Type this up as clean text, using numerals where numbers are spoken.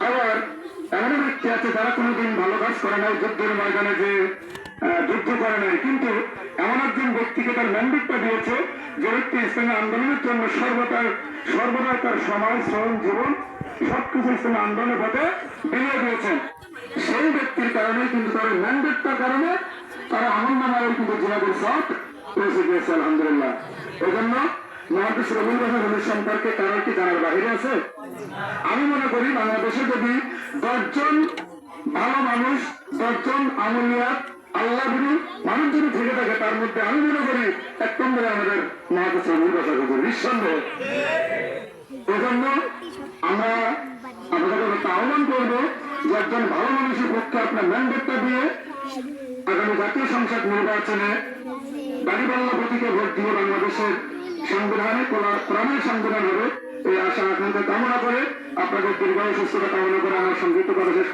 আবার এমন ব্যক্তি আছে যারা কোনোদিন ভালো কাজ করে নাই, যুদ্ধের ময়দানে যে যুদ্ধ করে নাই, কিন্তু এমন একজন ব্যক্তিকে তার ম্যান্ডেটটা দিয়েছে যে ব্যক্তি ইসলামী আন্দোলনের জন্য সর্বদা তার সময়, শ্রম, জীবন সবকিছু ইসলামী আন্দোলনের পথে বিলিয়ে দিয়েছেন। সেই ব্যক্তির কারণে কিন্তু তার ম্যান্ডেটটার কারণে তারা আমলনামায় কিন্তু জিহাদের সব পৌঁছে গিয়েছে আলহামদুলিল্লাহ। এই জন্য মহাদেশ রবীন্দ্রনাথ সম্পর্কে কারোর কি জানার বাহিরে আছে? আমি মনে করি বাংলাদেশে যদি 10 জন ভালো মানুষ, 10 জন আমলিয়াত আল্লাহ গুরু মানুষ যদি থেকে থাকে, তার মধ্যে আমি মনে করি 1 নম্বরে আমাদের মহাদেশ রবীন্দ্রনাথ নিঃসন্দেহ। এজন্য আমরা আপনাদের আহ্বান করবো যে একজন ভালো মানুষের পক্ষে আপনার ম্যান্ডেটটা দিয়ে আগামী জাতীয় সংসদ নির্বাচনে দাঁড়িপাল্লা প্রতীকে ভোট দিয়ে বাংলাদেশের সংবিধানে কোরআনের সংবিধান হবে এই আশা আকাঙ্ক্ষা কামনা করে আপনাদের দীর্ঘায়ু সুস্থতা কামনা করে আমার সংযুক্ত করা শেষ